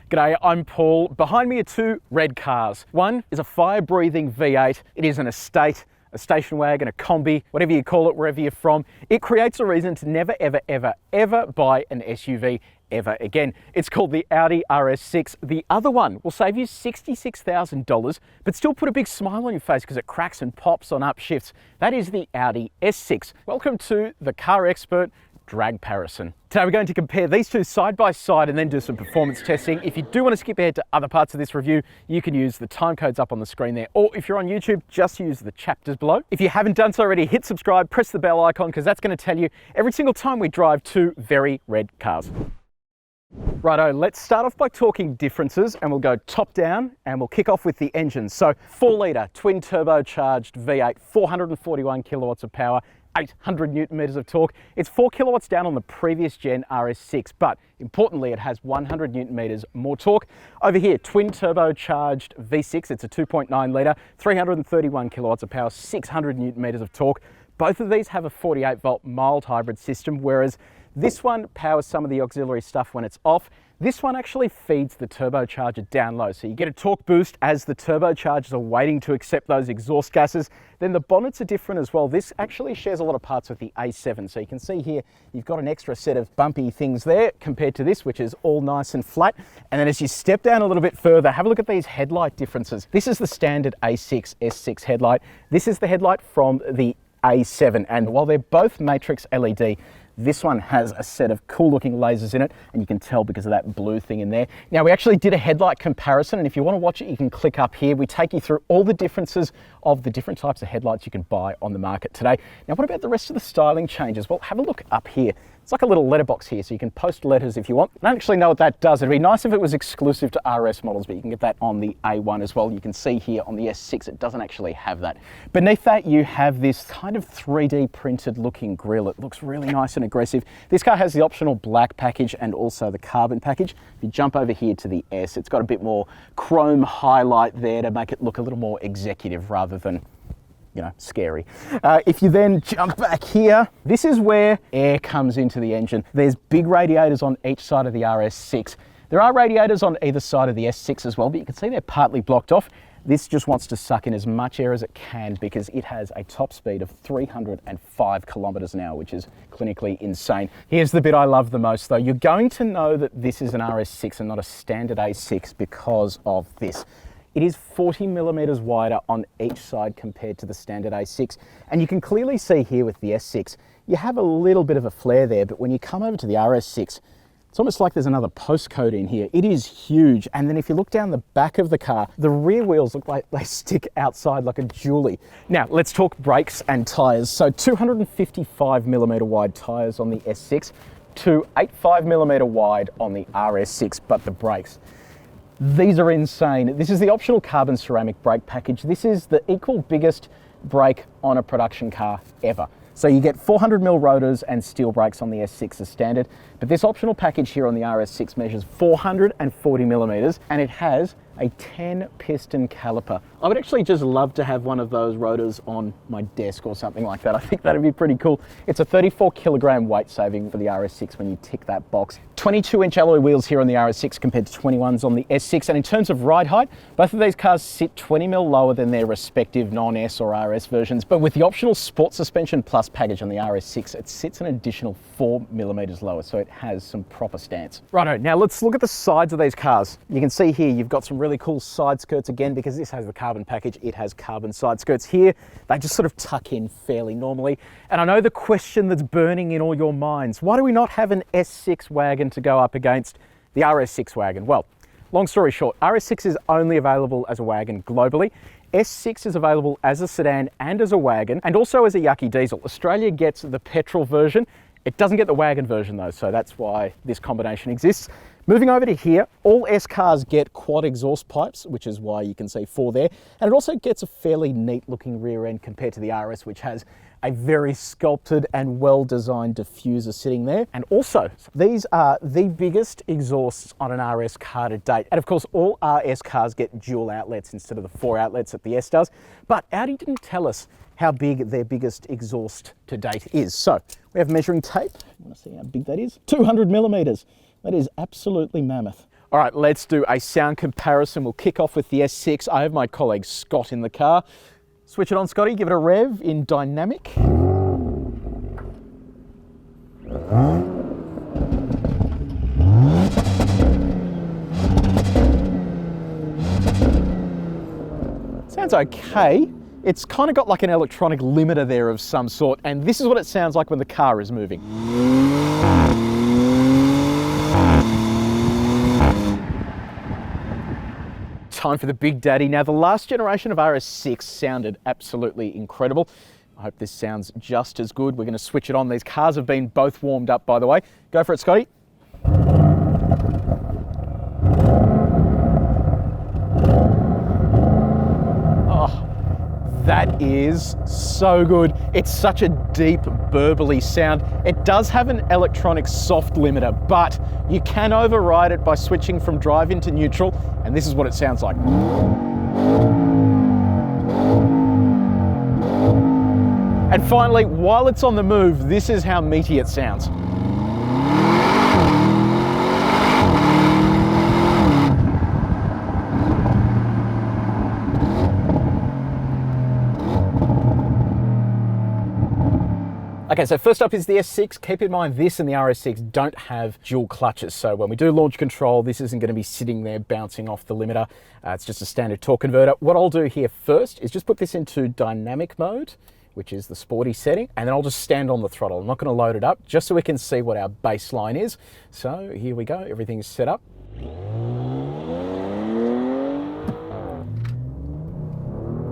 G'day, I'm Paul. Behind me are two red cars. One is a fire-breathing V8. It is an estate, a station wagon, a combi, whatever you call it, wherever you're from. It creates a reason to never, ever, ever, ever buy an SUV ever again. It's called the Audi RS6. The other one will save you $66,000, but still put a big smile on your face because it cracks and pops on upshifts. That is the Audi S6. Welcome to the CarExpert Dragparison. Today we're going to compare these two side by side and then do some performance testing. If you do want to skip ahead to other parts of this review, you can use the time codes up on the screen there, or if you're on YouTube, just use the chapters below. If you haven't done so already, hit subscribe, press the bell icon, because that's going to tell you every single time we drive two very red cars. Righto, let's start off by talking differences, and we'll go top down and we'll kick off with the engine. So 4-litre twin turbocharged V8, 441 kilowatts of power, 800 newton meters of torque. It's 4 kilowatts down on the previous gen RS6, but importantly, it has 100 newton meters more torque. Over here, twin turbocharged V6, it's a 2.9 litre, 331 kilowatts of power, 600 newton meters of torque. Both of these have a 48 volt mild hybrid system, whereas this one powers some of the auxiliary stuff when it's off. This one actually feeds the turbocharger down low, so you get a torque boost as the turbochargers are waiting to accept those exhaust gases. Then the bonnets are different as well. This actually shares a lot of parts with the A7, so you can see here you've got an extra set of bumpy things there compared to this, which is all nice and flat. And then as you step down a little bit further, have a look at these headlight differences. This is the standard A6 S6 headlight. This is the headlight from the A7, and while they're both matrix LED, this one has a set of cool looking lasers in it, and you can tell because of that blue thing in there. Now, we actually did a headlight comparison, and if you want to watch it, you can click up here. We take you through all the differences of the different types of headlights you can buy on the market today. Now, what about the rest of the styling changes? Well, have a look up here. It's like a little letterbox here, so you can post letters if you want. I don't actually know what that does. It'd be nice if it was exclusive to RS models, but you can get that on the A1 as well. You can see here on the S6, it doesn't actually have that. Beneath that, you have this kind of 3D printed looking grille. It looks really nice and aggressive. This car has the optional black package and also the carbon package. If you jump over here to the S, it's got a bit more chrome highlight there to make it look a little more executive rather than, you know, scary. If you then jump back here, this is where air comes into the engine. There's big radiators on each side of the RS6. There are radiators on either side of the S6 as well, but you can see they're partly blocked off. This just wants to suck in as much air as it can because it has a top speed of 305 kilometers an hour, which is clinically insane. Here's the bit I love the most though. You're going to know that this is an RS6 and not a standard A6 because of this. It is 40 millimeters wider on each side compared to the standard A6. And you can clearly see here with the S6, you have a little bit of a flare there, but when you come over to the RS6, it's almost like there's another postcode in here. It is huge. And then if you look down the back of the car, the rear wheels look like they stick outside like a dually. Now, let's talk brakes and tires. So 255 millimeter wide tires on the S6, 285 millimeter wide on the RS6, but the brakes, these are insane. This is the optional carbon ceramic brake package. This is the equal biggest brake on a production car ever. So you get 400mm rotors and steel brakes on the S6 as standard, but this optional package here on the RS6 measures 440 millimeters, and it has a 10 piston caliper. I would actually just love to have one of those rotors on my desk or something like that. I think that'd be pretty cool. It's a 34 kilogram weight saving for the RS6 when you tick that box. 22-inch alloy wheels here on the RS6 compared to 21s on the S6. And in terms of ride height, both of these cars sit 20mm lower than their respective non-S or RS versions. But with the optional Sport Suspension Plus package on the RS6, it sits an additional 4mm lower, so it has some proper stance. Righto, now let's look at the sides of these cars. You can see here you've got some really cool side skirts again, because this has the carbon package, it has carbon side skirts here. They just sort of tuck in fairly normally. And I know the question that's burning in all your minds, why do we not have an S6 wagon to go up against the RS6 wagon? Well, long story short, RS6 is only available as a wagon globally. S6 is available as a sedan and as a wagon, and also as a yucky diesel. Australia gets the petrol version. It doesn't get the wagon version though, so that's why this combination exists. Moving over to here, all S cars get quad exhaust pipes, which is why you can see 4 there. And it also gets a fairly neat looking rear end compared to the RS, which has a very sculpted and well-designed diffuser sitting there. And also, these are the biggest exhausts on an RS car to date. And of course, all RS cars get dual outlets instead of the 4 outlets that the S does. But Audi didn't tell us how big their biggest exhaust to date is. So we have measuring tape. You want to see how big that is? 200 millimeters. That is absolutely mammoth. All right, let's do a sound comparison. We'll kick off with the S6. I have my colleague Scott in the car. Switch it on, Scotty, give it a rev in dynamic. Sounds okay. It's kind of got like an electronic limiter there of some sort, and this is what it sounds like when the car is moving. Time for the Big Daddy. Now, the last generation of RS6 sounded absolutely incredible. I hope this sounds just as good. We're going to switch it on. These cars have been both warmed up, by the way. Go for it, Scotty. That is so good. It's such a deep, burbly sound. It does have an electronic soft limiter, but you can override it by switching from drive into neutral, and this is what it sounds like. And finally, while it's on the move, this is how meaty it sounds. Okay, so first up is the S6. Keep in mind this and the RS6 don't have dual clutches. So when we do launch control, this isn't going to be sitting there bouncing off the limiter. It's just a standard torque converter. What I'll do here first is just put this into dynamic mode, which is the sporty setting, and then I'll just stand on the throttle. I'm not going to load it up, just so we can see what our baseline is. So here we go, everything's set up.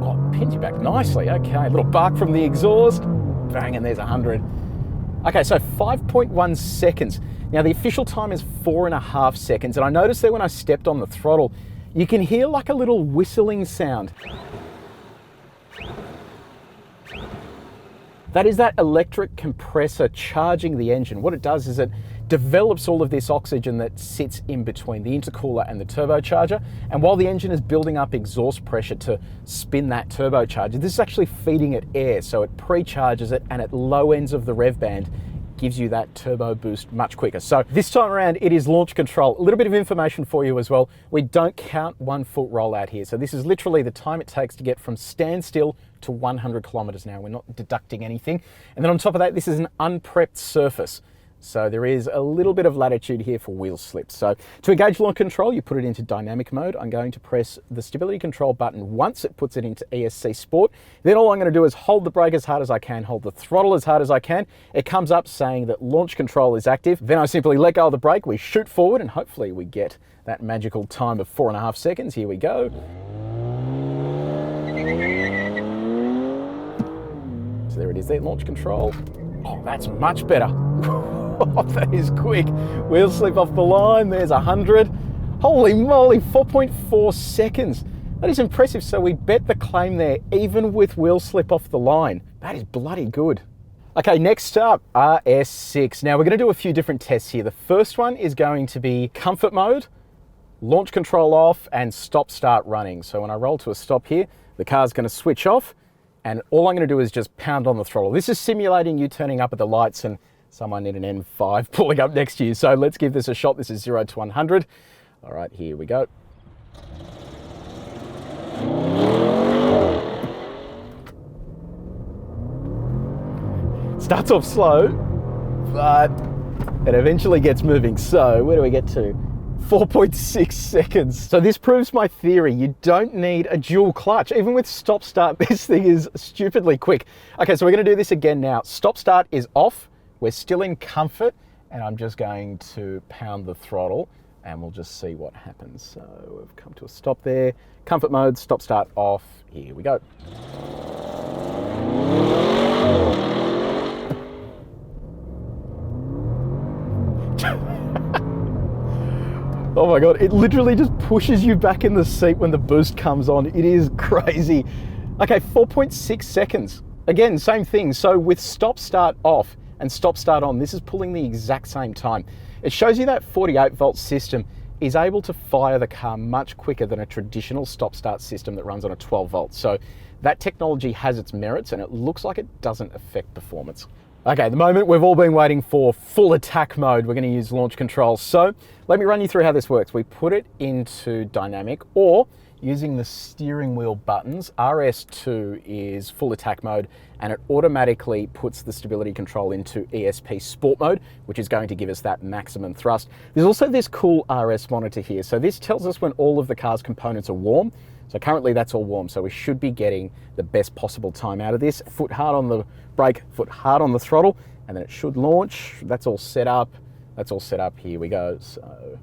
Oh, it pins you back nicely. Okay, a little bark from the exhaust. Bang, and there's 100. Okay, so 5.1 seconds. Now the official time is 4.5 seconds, and I noticed there when I stepped on the throttle, you can hear like a little whistling sound. That is that electric compressor charging the engine. What it does is it develops all of this oxygen that sits in between the intercooler and the turbocharger. And while the engine is building up exhaust pressure to spin that turbocharger, this is actually feeding it air. So it pre-charges it, and at low ends of the rev band, gives you that turbo boost much quicker. So this time around, it is launch control. A little bit of information for you as well. We don't count 1 foot rollout here. So this is literally the time it takes to get from standstill to 100 kilometers now. We're not deducting anything. And then on top of that, this is an unprepped surface. So there is a little bit of latitude here for wheel slip. So to engage launch control, you put it into dynamic mode. I'm going to press the stability control button once. It puts it into ESC Sport. Then all I'm going to do is hold the brake as hard as I can, hold the throttle as hard as I can. It comes up saying that launch control is active. Then I simply let go of the brake, we shoot forward, and hopefully we get that magical time of 4.5 seconds. Here we go. So there it is there, launch control. Oh, that's much better. Oh, that is quick. Wheel slip off the line, there's 100. Holy moly, 4.4 seconds. That is impressive. So we bet the claim there, even with wheel slip off the line. That is bloody good. Okay, next up, RS6. Now we're going to do a few different tests here. The first one is going to be comfort mode, launch control off, and stop start running. So when I roll to a stop here, the car's going to switch off, and all I'm going to do is just pound on the throttle. This is simulating you turning up at the lights and someone in an M5 pulling up next to you. So let's give this a shot. This is 0 to 100. All right, here we go. Starts off slow, but it eventually gets moving. So where do we get to? 4.6 seconds. So this proves my theory. You don't need a dual clutch. Even with stop start, this thing is stupidly quick. Okay, so we're going to do this again now. Stop start is off. We're still in comfort, and I'm just going to pound the throttle, and we'll just see what happens. So we've come to a stop there. Comfort mode, stop start off. Here we go. Oh my God, it literally just pushes you back in the seat when the boost comes on. It is crazy. Okay, 4.6 seconds. Again, same thing. So with stop start off and stop start on, this is pulling the exact same time. It shows you that 48 volt system is able to fire the car much quicker than a traditional stop start system that runs on a 12 volt. So that technology has its merits, and it looks like it doesn't affect performance. Okay, at the moment we've all been waiting for full attack mode. We're going to use launch control. So let me run you through how this works. We put it into dynamic, or using the steering wheel buttons, RS2 is full attack mode, and it automatically puts the stability control into ESP sport mode, which is going to give us that maximum thrust. There's also this cool RS monitor here. So this tells us when all of the car's components are warm. So currently that's all warm, so we should be getting the best possible time out of this. Foot hard on the brake, foot hard on the throttle, and then it should launch. That's all set up. That's all set up. Here we go. So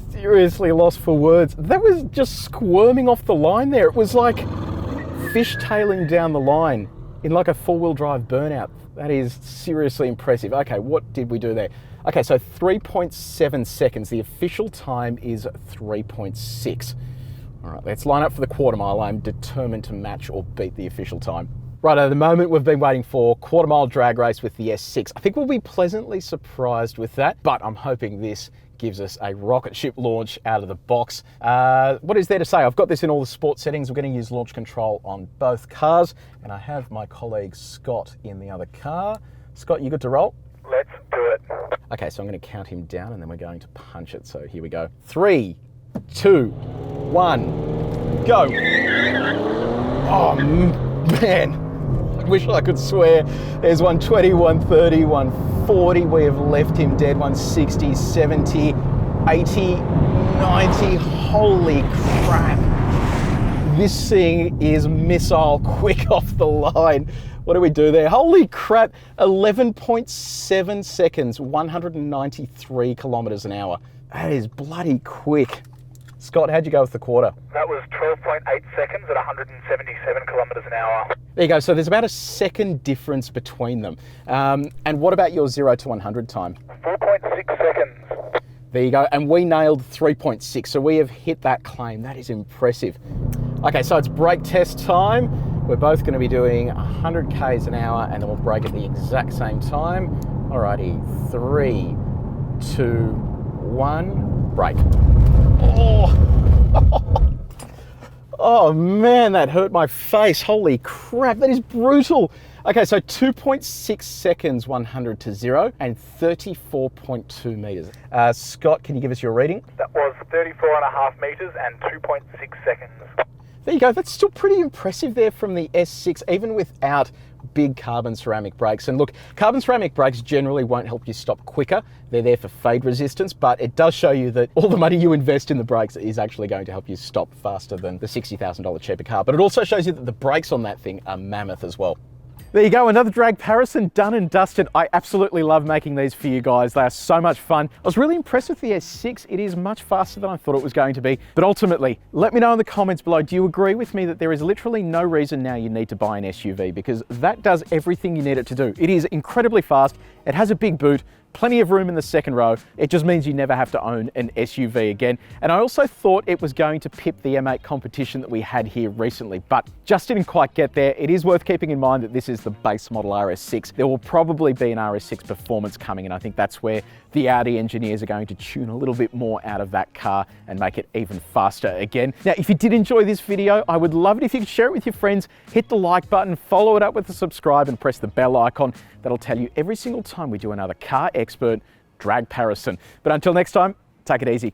seriously lost for words. That was just squirming off the line there. It was like fishtailing down the line in like a four-wheel drive burnout. That is seriously impressive. Okay, what did we do there? Okay, so 3.7 seconds. The official time is 3.6. All right, let's line up for the quarter mile. I'm determined to match or beat the official time. Right, at the moment we've been waiting for quarter mile drag race with the S6. I think we'll be pleasantly surprised with that, but I'm hoping this gives us a rocket ship launch out of the box. What is there to say? I've got this in all the sport settings. We're going to use launch control on both cars, and I have my colleague Scott in the other car. Scott, you good to roll? Let's do it. Okay, so I'm going to count him down and then we're going to punch it. So here we go. 3, 2, 1, go. Oh man, I wish I could swear. There's 120, 130, 140. We have left him dead. 160, 70, 80, 90. Holy crap. This thing is missile quick off the line. What do we do there? Holy crap, 11.7 seconds, 193 kilometers an hour. That is bloody quick. Scott, how'd you go with the quarter? That was 12.8 seconds at 177 kilometers an hour. There you go. So there's about a second difference between them. And what about your 0 to 100 time? 4.6 seconds. There you go. And we nailed 3.6. So we have hit that claim. That is impressive. Okay, so it's brake test time. We're both going to be doing 100 Ks an hour, and then we'll brake at the exact same time. Alrighty, 3, 2, 1, brake. Oh. Oh man, that hurt my face. Holy crap, that is brutal. Okay, so 2.6 seconds, 100 to 0, and 34.2 meters. Scott, can you give us your reading? That was 34.5 meters and 2.6 seconds. There you go. That's still pretty impressive there from the S6, even without big carbon ceramic brakes. And look, carbon ceramic brakes generally won't help you stop quicker. They're there for fade resistance, but it does show you that all the money you invest in the brakes is actually going to help you stop faster than the $60,000 cheaper car. But it also shows you that the brakes on that thing are mammoth as well. There you go, another Dragparison done and dusted. I absolutely love making these for you guys. They are so much fun. I was really impressed with the S6. It is much faster than I thought it was going to be. But ultimately, let me know in the comments below, do you agree with me that there is literally no reason now you need to buy an SUV? Because that does everything you need it to do. It is incredibly fast. It has a big boot, plenty of room in the second row. It just means you never have to own an SUV again. And I also thought it was going to pip the M8 competition that we had here recently, but just didn't quite get there. It is worth keeping in mind that this is the base model RS6. There will probably be an RS6 Performance coming, and I think that's where the Audi engineers are going to tune a little bit more out of that car and make it even faster again. Now, if you did enjoy this video, I would love it if you could share it with your friends, hit the like button, follow it up with the subscribe, and press the bell icon. That'll tell you every single time we do another CarExpert Dragparison. But until next time, take it easy.